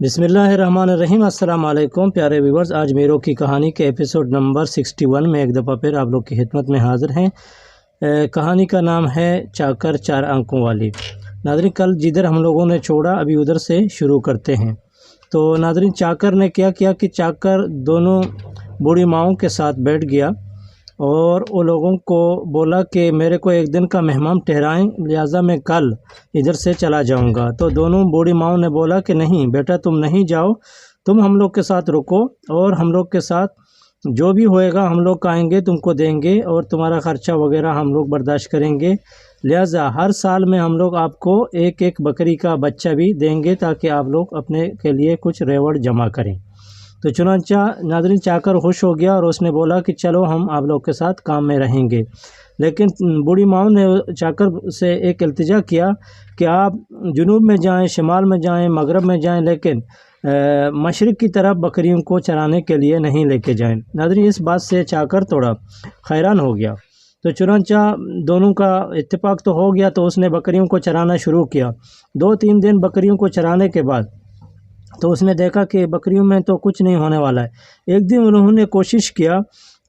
بسم اللہ الرحمن الرحیم۔ السلام علیکم پیارے ویورز، آج میرو کی کہانی کے ایپیسوڈ نمبر 61 میں ایک دفعہ پھر آپ لوگ کی خدمت میں حاضر ہیں۔ کہانی کا نام ہے چاکر چار آنکھوں والی۔ ناظرین، کل جدھر ہم لوگوں نے چھوڑا ابھی ادھر سے شروع کرتے ہیں۔ تو ناظرین، چاکر نے کیا کیا کہ چاکر دونوں بوڑھی ماؤں کے ساتھ بیٹھ گیا اور وہ لوگوں کو بولا کہ میرے کو ایک دن کا مہمان ٹھہرائیں، لہٰذا میں کل ادھر سے چلا جاؤں گا۔ تو دونوں بوڑھی ماؤں نے بولا کہ نہیں بیٹا، تم نہیں جاؤ، تم ہم لوگ کے ساتھ رکو اور ہم لوگ کے ساتھ جو بھی ہوئے گا ہم لوگ آئیں گے، تم کو دیں گے اور تمہارا خرچہ وغیرہ ہم لوگ برداشت کریں گے۔ لہٰذا ہر سال میں ہم لوگ آپ کو ایک ایک بکری کا بچہ بھی دیں گے تاکہ آپ لوگ اپنے کے لیے کچھ ریوڑ جمع کریں۔ تو چنانچہ ناظرین، چاکر خوش ہو گیا اور اس نے بولا کہ چلو ہم آپ لوگ کے ساتھ کام میں رہیں گے۔ لیکن بوڑھی ماؤں نے چاکر سے ایک التجا کیا کہ آپ جنوب میں جائیں، شمال میں جائیں، مغرب میں جائیں، لیکن مشرق کی طرف بکریوں کو چرانے کے لیے نہیں لے کے جائیں۔ ناظرین، اس بات سے چاکر تھوڑا حیران ہو گیا۔ تو چنانچہ دونوں کا اتفاق تو ہو گیا، تو اس نے بکریوں کو چرانا شروع کیا۔ 2-3 دن بکریوں کو چرانے کے بعد تو اس نے دیکھا کہ بکریوں میں تو کچھ نہیں ہونے والا ہے۔ ایک دن انہوں نے کوشش کیا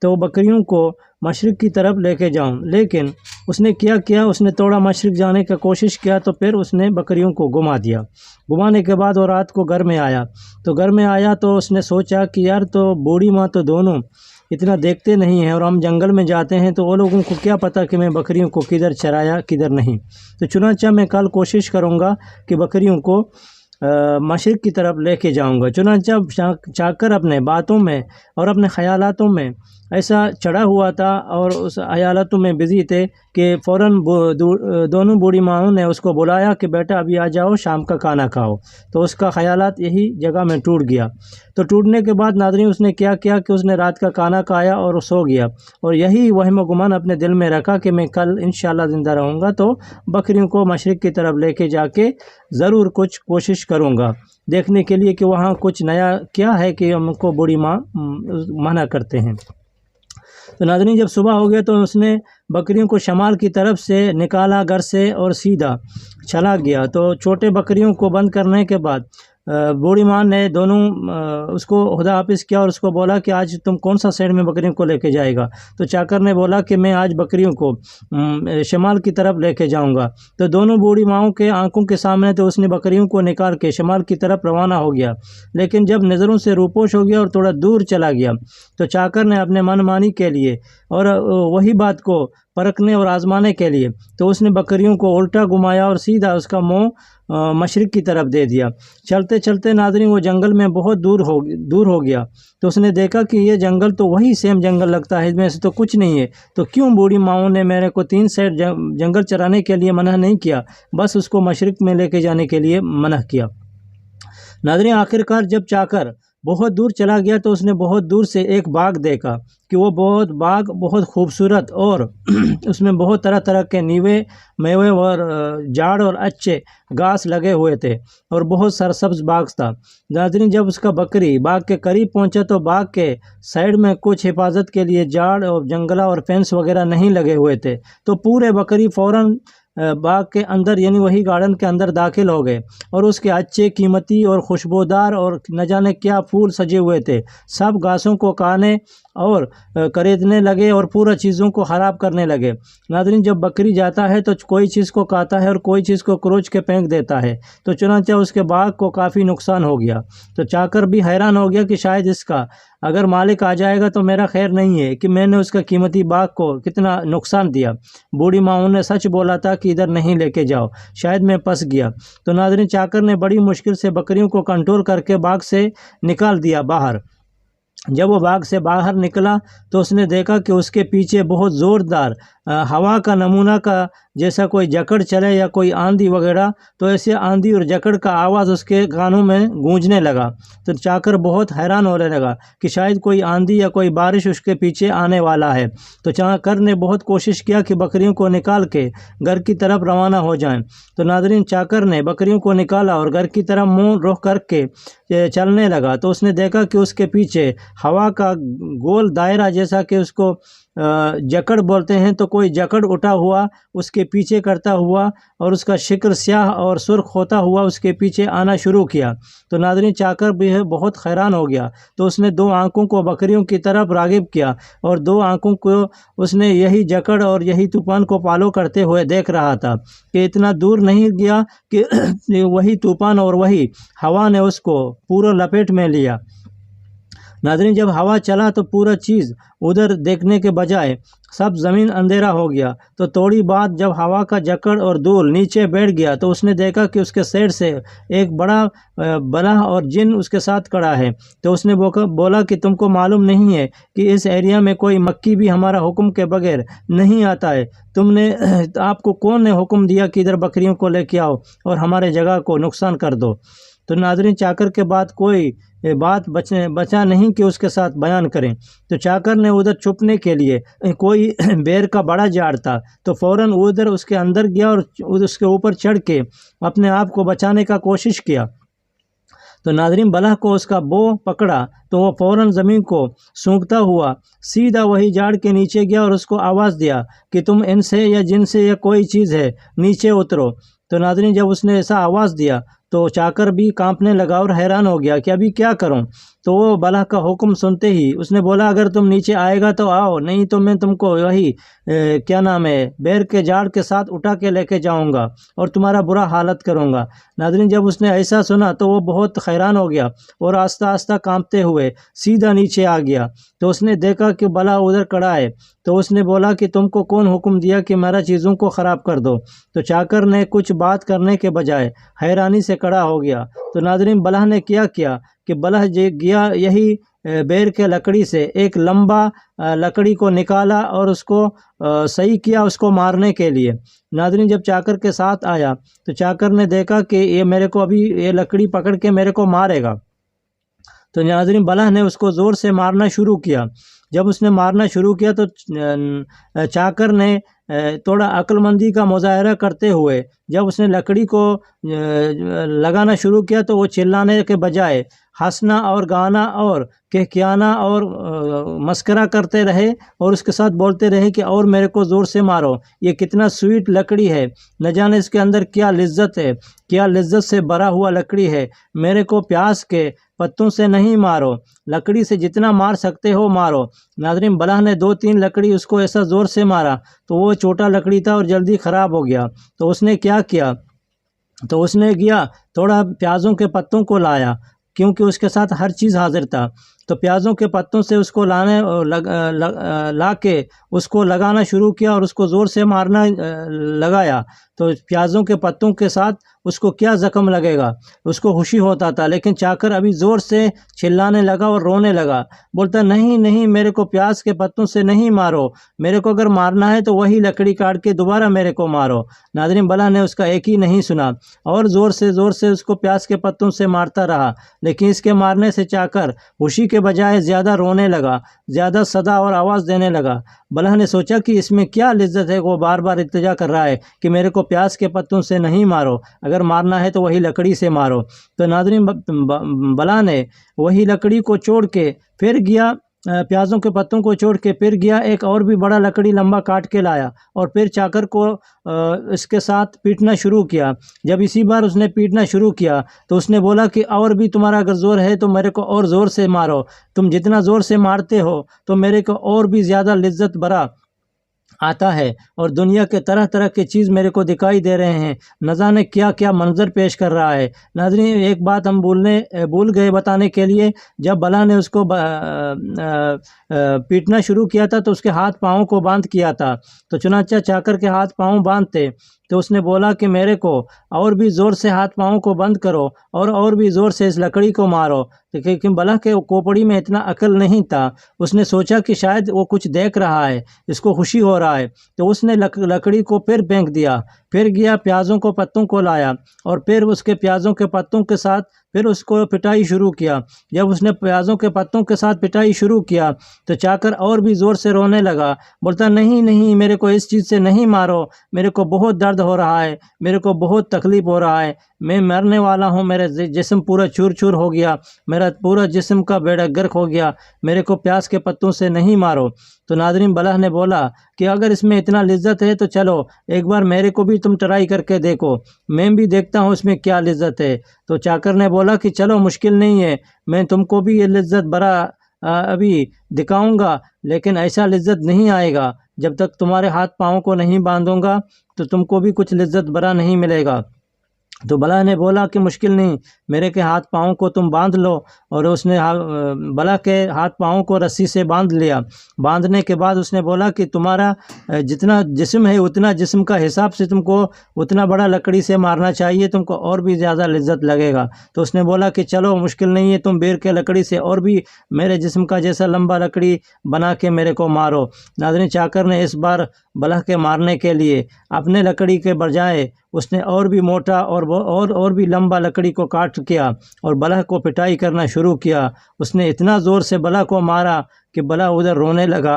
تو بکریوں کو مشرق کی طرف لے کے جاؤں، لیکن اس نے کیا اس نے تھوڑا مشرق جانے کا کوشش کیا تو پھر اس نے بکریوں کو گھما دیا۔ گھمانے کے بعد وہ رات کو گھر میں آیا تو اس نے سوچا کہ یار، تو بوڑھی ماں تو دونوں اتنا دیکھتے نہیں ہیں اور ہم جنگل میں جاتے ہیں تو وہ لوگوں کو کیا پتہ کہ میں بکریوں کو کدھر چرایا کدھر نہیں۔ تو چنانچہ میں کل کوشش کروں گا کہ بکریوں کو مشرق کی طرف لے کے جاؤں گا۔ چنانچہ چاکر اپنے باتوں میں اور اپنے خیالاتوں میں ایسا چڑھا ہوا تھا اور اس خیالاتوں میں بزی تھے کہ فوراً دونوں بوڑھی ماؤں نے اس کو بلایا کہ بیٹا ابھی آ جاؤ، شام کا کھانا کھاؤ۔ تو اس کا خیالات یہی جگہ میں ٹوٹ گیا۔ تو ٹوٹنے کے بعد ناظرین، اس نے کیا کہ اس نے رات کا کھانا کھایا اور سو گیا، اور یہی وہم و گمان اپنے دل میں رکھا کہ میں کل انشاءاللہ زندہ رہوں گا تو بکریوں کو مشرق کی طرف لے کے جا کے ضرور کچھ کوشش کروں گا دیکھنے کے لیے کہ وہاں کچھ نیا کیا ہے کہ ہم کو بوڑھی ماں منع کرتے ہیں۔ تو ناظرین، جب صبح ہو گیا تو اس نے بکریوں کو شمال کی طرف سے نکالا گھر سے اور سیدھا چلا گیا۔ تو چھوٹے بکریوں کو بند کرنے کے بعد بوڑھی ماں نے دونوں اس کو خدا حافظ کیا اور اس کو بولا کہ آج تم کون سا سائڈ میں بکریوں کو لے کے جائے گا؟ تو چاکر نے بولا کہ میں آج بکریوں کو شمال کی طرف لے کے جاؤں گا۔ تو دونوں بوڑھی ماؤں کے آنکھوں کے سامنے تو اس نے بکریوں کو نکال کے شمال کی طرف روانہ ہو گیا، لیکن جب نظروں سے روپوش ہو گیا اور تھوڑا دور چلا گیا تو چاکر نے اپنے من مانی کے لیے اور وہی بات کو پرکھنے اور آزمانے کے لیے تو اس نے بکریوں کو الٹا گھمایا اور سیدھا اس کا منہ مشرق کی طرف دے دیا۔ چلتے چلتے ناظرین، وہ جنگل میں بہت دور ہو گیا۔ تو اس نے دیکھا کہ یہ جنگل تو وہی سیم جنگل لگتا ہے، اس میں سے تو کچھ نہیں ہے، تو کیوں بوڑھی ماؤں نے میرے کو 3 سائڈ جنگل چرانے کے لیے منع نہیں کیا، بس اس کو مشرق میں لے کے جانے کے لیے منع کیا۔ ناظرین، آخرکار جب چاکر بہت دور چلا گیا تو اس نے بہت دور سے ایک باغ دیکھا کہ وہ باغ بہت خوبصورت اور اس میں بہت طرح طرح کے میوے اور جھاڑ اور اچھے گھاس لگے ہوئے تھے اور بہت سرسبز باغ تھا۔ ناظرین، جب اس کا بکری باغ کے قریب پہنچا تو باغ کے سائڈ میں کچھ حفاظت کے لیے جھاڑ اور جنگلہ اور فینس وغیرہ نہیں لگے ہوئے تھے، تو پورے بکری فوراً باغ کے اندر یعنی وہی گارڈن کے اندر داخل ہو گئے اور اس کے اچھے قیمتی اور خوشبودار اور نہ جانے کیا پھول سجے ہوئے تھے، سب گھاسوں کو کھانے اور خریدنے لگے اور پورا چیزوں کو خراب کرنے لگے۔ ناظرین، جب بکری جاتا ہے تو کوئی چیز کو کھاتا ہے اور کوئی چیز کو کروچ کے پھینک دیتا ہے، تو چنانچہ اس کے باغ کو کافی نقصان ہو گیا۔ تو چاکر بھی حیران ہو گیا کہ شاید اس کا اگر مالک آ جائے گا تو میرا خیر نہیں ہے کہ میں نے اس کا قیمتی باغ کو کتنا نقصان دیا۔ بوڑھی ماؤں نے سچ بولا تھا کہ ادھر نہیں لے کے جاؤ، شاید میں پھنس گیا۔ تو ناظرین، چاکر نے بڑی مشکل سے بکریوں کو کنٹرول کر کے باغ سے نکال دیا باہر۔ جب وہ باغ سے باہر نکلا تو اس نے دیکھا کہ اس کے پیچھے بہت زوردار ہوا کا نمونہ کا جیسا کوئی جکڑ چلے یا کوئی آندھی وغیرہ، تو ایسے آندھی اور جکڑ کا آواز اس کے کانوں میں گونجنے لگا۔ تو چاکر بہت حیران ہونے لگا کہ شاید کوئی آندھی یا کوئی بارش اس کے پیچھے آنے والا ہے۔ تو چاکر نے بہت کوشش کیا کہ بکریوں کو نکال کے گھر کی طرف روانہ ہو جائیں۔ تو ناظرین، چاکر نے بکریوں کو نکالا اور گھر کی طرف منہ رخ کر کے چلنے لگا تو اس نے دیکھا کہ اس کے پیچھے ہوا کا گول دائرہ جیسا کہ اس کو جکڑ بولتے ہیں، تو کوئی جکڑ اٹھا ہوا اس کے پیچھے کرتا ہوا اور اس کا شکل سیاہ اور سرخ ہوتا ہوا اس کے پیچھے آنا شروع کیا۔ تو ناظرین چاکر بھی بہت حیران ہو گیا، تو اس نے 2 آنکھوں کو بکریوں کی طرف راغب کیا اور 2 آنکھوں کو اس نے یہی جکڑ اور یہی طوفان کو فالو کرتے ہوئے دیکھ رہا تھا کہ اتنا دور نہیں گیا کہ وہی طوفان اور وہی ہوا نے اس کو پورا لپیٹ میں لیا۔ ناظرین جب ہوا چلا تو پورا چیز ادھر دیکھنے کے بجائے سب زمین اندھیرا ہو گیا۔ تو تھوڑی بعد جب ہوا کا جکڑ اور دھول نیچے بیٹھ گیا تو اس نے دیکھا کہ اس کے سائڈ سے ایک بڑا بلح اور جن اس کے ساتھ کھڑا ہے۔ تو اس نے بولا کہ تم کو معلوم نہیں ہے کہ اس ایریا میں کوئی مکی بھی ہمارا حکم کے بغیر نہیں آتا ہے؟ آپ کو کون نے حکم دیا کہ ادھر بکریوں کو لے کے آؤ اور ہمارے جگہ کو نقصان کر دو؟ تو ناظرین چاکر کے بعد کوئی بات بچا نہیں کہ اس کے ساتھ بیان کریں۔ تو چاکر نے ادھر چھپنے کے لیے کوئی بیر کا بڑا جھاڑ تھا تو فوراً ادھر اس کے اندر گیا اور اس کے اوپر چڑھ کے اپنے آپ کو بچانے کا کوشش کیا۔ تو ناظرین بلح کو اس کا بو پکڑا تو وہ فوراً زمین کو سونگھتا ہوا سیدھا وہی جھاڑ کے نیچے گیا اور اس کو آواز دیا کہ تم ان سے یا جن سے یا کوئی چیز ہے نیچے اترو۔ تو ناظرین جب اس نے ایسا آواز دیا تو چاکر بھی کانپنے لگا اور حیران ہو گیا کہ ابھی کیا کروں۔ تو وہ بلح کا حکم سنتے ہی اس نے بولا اگر تم نیچے آئے گا تو آؤ، نہیں تو میں تم کو وہی بیر کے جھاڑ کے ساتھ اٹھا کے لے کے جاؤں گا اور تمہارا برا حالت کروں گا۔ ناظرین جب اس نے ایسا سنا تو وہ بہت حیران ہو گیا اور آہستہ آہستہ کانپتے ہوئے سیدھا نیچے آ گیا۔ تو اس نے دیکھا کہ بلح ادھر کھڑا ہے، تو اس نے بولا کہ تم کو کون حکم دیا کہ میرا چیزوں کو خراب کر دو؟ تو چاکر نے کچھ بات کرنے کے بجائے حیرانی سے کھڑا ہو گیا۔ تو ناظرین بلح نے کیا کہ بلح گیا یہی بیر کے لکڑی سے ایک لمبا لکڑی کو نکالا اور اس کو صحیح کیا اس کو مارنے کے لیے۔ ناظرین جب چاکر کے ساتھ آیا تو چاکر نے دیکھا کہ یہ میرے کو ابھی یہ لکڑی پکڑ کے میرے کو مارے گا۔ تو ناظرین بلح نے اس کو زور سے مارنا شروع کیا۔ جب اس نے مارنا شروع کیا تو چاکر نے تھوڑا عقل مندی کا مظاہرہ کرتے ہوئے جب اس نے لکڑی کو لگانا شروع کیا تو وہ چلانے کے بجائے ہنسنا اور گانا اور کہکیانا اور مسکرہ کرتے رہے اور اس کے ساتھ بولتے رہے کہ اور میرے کو زور سے مارو، یہ کتنا سویٹ لکڑی ہے، نہ جانے اس کے اندر کیا لذت ہے، کیا لذت سے بھرا ہوا لکڑی ہے، میرے کو پیاز کے پتوں سے نہیں مارو، لکڑی سے جتنا مار سکتے ہو مارو۔ ناظرین بلح نے 2-3 لکڑی اس کو ایسا زور سے مارا تو وہ چھوٹا لکڑی تھا اور جلدی خراب ہو گیا۔ تو اس نے کیا تو اس نے گیا تھوڑا پیازوں کے پتوں کو لایا کیونکہ اس کے ساتھ ہر چیز حاضر تھا۔ تو پیازوں کے پتوں سے اس کو لا کے اس کو لگانا شروع کیا اور اس کو زور سے مارنا لگایا۔ تو پیازوں کے پتوں کے ساتھ اس کو کیا زخم لگے گا، اس کو خوشی ہوتا تھا، لیکن چاکر ابھی زور سے چلانے لگا اور رونے لگا، بولتا نہیں نہیں میرے کو پیاز کے پتوں سے نہیں مارو، میرے کو اگر مارنا ہے تو وہی لکڑی کاٹ کے دوبارہ میرے کو مارو۔ ناظرین بلح نے اس کا ایک ہی نہیں سنا اور زور سے اس کو پیاز کے پتوں سے مارتا رہا، لیکن اس کے مارنے سے چاکر خوشی کے بجائے زیادہ رونے لگا، زیادہ صدا اور آواز دینے لگا۔ بلح نے سوچا کہ اس میں کیا لذت ہے، وہ بار بار التجا کر رہا ہے کہ میرے کو پیاز کے پتوں سے نہیں مارو، اگر مارنا ہے تو وہی لکڑی سے مارو۔ تو ناظرین بلح نے وہی لکڑی کو چھوڑ کے پھر گیا، پیازوں کے پتوں کو چھوڑ کے پھر گیا ایک اور بھی بڑا لکڑی لمبا کاٹ کے لایا اور پھر چاکر کو اس کے ساتھ پیٹنا شروع کیا۔ جب اسی بار اس نے پیٹنا شروع کیا تو اس نے بولا کہ اور بھی تمہارا اگر زور ہے تو میرے کو اور زور سے مارو، تم جتنا زور سے مارتے ہو تو میرے کو اور بھی زیادہ لذت بھرا آتا ہے اور دنیا کے طرح طرح کے چیز میرے کو دکھائی دے رہے ہیں، نہ جانے کیا کیا منظر پیش کر رہا ہے۔ ناظرین ایک بات ہم بھول گئے بتانے کے لیے، جب بلح نے اس کو پیٹنا شروع کیا تھا تو اس کے ہاتھ پاؤں کو باندھ کیا تھا، تو چنانچہ چاکر کے ہاتھ پاؤں باندھتے تو اس نے بولا کہ میرے کو اور بھی زور سے ہاتھ پاؤں کو بند کرو اور بھی زور سے اس لکڑی کو مارو، لیکن بلح کے کوپڑی میں اتنا عقل نہیں تھا، اس نے سوچا کہ شاید وہ کچھ دیکھ رہا ہے، اس کو خوشی ہو رہا ہے، تو اس نے لکڑی کو پھر پھینک دیا، پھر گیا پیازوں کو پتوں کو لایا اور پھر اس کے پیازوں کے پتوں کے ساتھ پھر اس کو پٹائی شروع کیا۔ جب اس نے پیازوں کے پتوں کے ساتھ پٹائی شروع کیا تو چاکر اور بھی زور سے رونے لگا، بولتا نہیں نہیں میرے کو اس چیز سے نہیں مارو، میرے کو بہت درد ہو رہا ہے، میرے کو بہت تکلیف ہو رہا ہے، میں مرنے والا ہوں، میرا جسم پورا چور چور ہو گیا، میرا پورا جسم کا بیڑا گرک ہو گیا، میرے کو پیاز کے پتوں سے نہیں مارو۔ تو ناظرین بلح نے بولا کہ اگر اس میں اتنا لذت ہے تو چلو ایک بار میرے کو بھی تم ٹرائی کر کے دیکھو، میں بھی دیکھتا ہوں اس میں کیا لذت ہے۔ تو چاکر نے بولا کہ چلو مشکل نہیں ہے، میں تم کو بھی یہ لذت برا ابھی دکھاؤں گا، لیکن ایسا لذت نہیں آئے گا جب تک تمہارے ہاتھ پاؤں کو نہیں باندھوں گا تو تم کو بھی کچھ لذت برا نہیں ملے گا۔ تو بلح نے بولا کہ مشکل نہیں، میرے کے ہاتھ پاؤں کو تم باندھ لو، اور اس نے بلح کے ہاتھ پاؤں کو رسی سے باندھ لیا۔ باندھنے کے بعد اس نے بولا کہ تمہارا جتنا جسم ہے اتنا جسم کا حساب سے تم کو اتنا بڑا لکڑی سے مارنا چاہیے، تم کو اور بھی زیادہ لذت لگے گا۔ تو اس نے بولا کہ چلو مشکل نہیں ہے، تم بیر کے لکڑی سے اور بھی میرے جسم کا جیسا لمبا لکڑی بنا کے میرے کو مارو۔ ناظرین چاکر نے اس بار بلح کے مارنے کے لیے اپنے لکڑی کے بجائے اس نے اور بھی موٹا اور بھی لمبا لکڑی کو کاٹ کیا اور بلح کو پٹائی کرنا شروع کیا۔ اس نے اتنا زور سے بلح کو مارا کہ بلح ادھر رونے لگا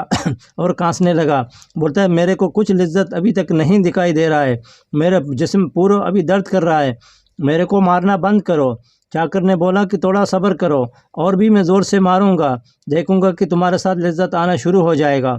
اور کانسنے لگا، بولتا ہے میرے کو کچھ لذت ابھی تک نہیں دکھائی دے رہا ہے، میرا جسم پورا ابھی درد کر رہا ہے، میرے کو مارنا بند کرو۔ چاکر نے بولا کہ تھوڑا صبر کرو، اور بھی میں زور سے ماروں گا، دیکھوں گا کہ تمہارے ساتھ لذت آنا شروع ہو جائے گا۔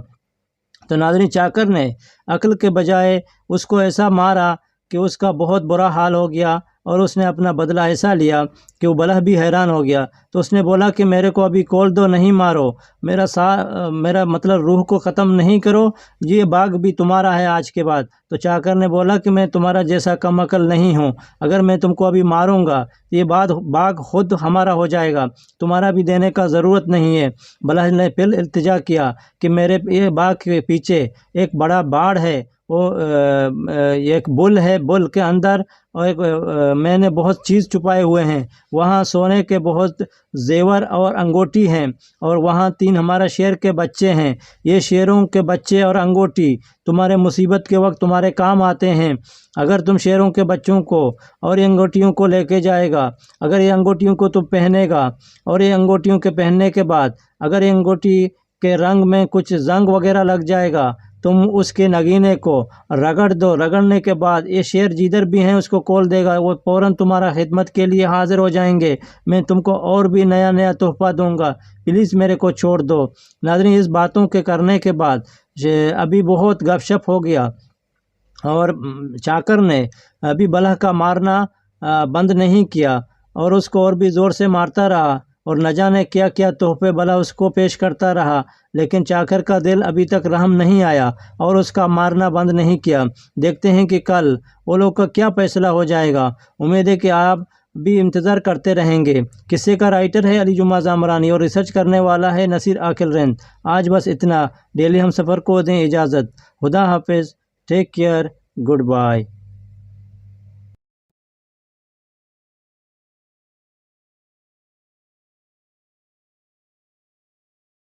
تو ناظرین چاکر نے عقل کے بجائے اس کو ایسا مارا کہ اس کا بہت برا حال ہو گیا، اور اس نے اپنا بدلہ ایسا لیا کہ وہ بلح بھی حیران ہو گیا۔ تو اس نے بولا کہ میرے کو ابھی کول دو، نہیں مارو، میرا مطلب روح کو ختم نہیں کرو، یہ باغ بھی تمہارا ہے آج کے بعد۔ تو چاکر نے بولا کہ میں تمہارا جیسا کم عقل نہیں ہوں، اگر میں تم کو ابھی ماروں گا یہ باغ خود ہمارا ہو جائے گا، تمہارا بھی دینے کا ضرورت نہیں ہے۔ بلح نے پھر التجا کیا کہ میرے یہ باغ کے پیچھے ایک بڑا باڑ ہے، وہ ایک بل ہے، بل کے اندر اور میں نے بہت چیز چھپائے ہوئے ہیں، وہاں سونے کے بہت زیور اور انگوٹی ہیں، اور وہاں 3 ہمارا شیر کے بچے ہیں، یہ شیروں کے بچے اور انگوٹی تمہارے مصیبت کے وقت تمہارے کام آتے ہیں۔ اگر تم شیروں کے بچوں کو اور یہ انگوٹیوں کو لے کے جائے گا، اگر یہ انگوٹیوں کو تم پہنے گا، اور یہ انگوٹیوں کے پہننے کے بعد اگر یہ انگوٹی کے رنگ میں کچھ زنگ وغیرہ لگ جائے گا، تم اس کے نگینے کو رگڑ دو، رگڑنے کے بعد یہ شیر جدھر بھی ہیں اس کو کھول دے گا، وہ فوراً تمہارا خدمت کے لیے حاضر ہو جائیں گے، میں تم کو اور بھی نیا تحفہ دوں گا، پلیز میرے کو چھوڑ دو۔ ناظرین اس باتوں کے کرنے کے بعد ابھی بہت گپ شپ ہو گیا، اور چاکر نے ابھی بلح کا مارنا بند نہیں کیا، اور اس کو اور بھی زور سے مارتا رہا، اور نہ جانے کیا کیا تحفے بلح اس کو پیش کرتا رہا، لیکن چاکر کا دل ابھی تک رحم نہیں آیا اور اس کا مارنا بند نہیں کیا۔ دیکھتے ہیں کہ کل وہ لوگ کا کیا فیصلہ ہو جائے گا۔ امید ہے کہ آپ بھی انتظار کرتے رہیں گے۔ قصے کا رائٹر ہے علی جمعہ زامرانی اور ریسرچ کرنے والا ہے نصیر عاقل رند۔ آج بس اتنا، ڈیلی ہم سفر کو دیں اجازت۔ خدا حافظ، ٹیک کیئر، گڈ بائے۔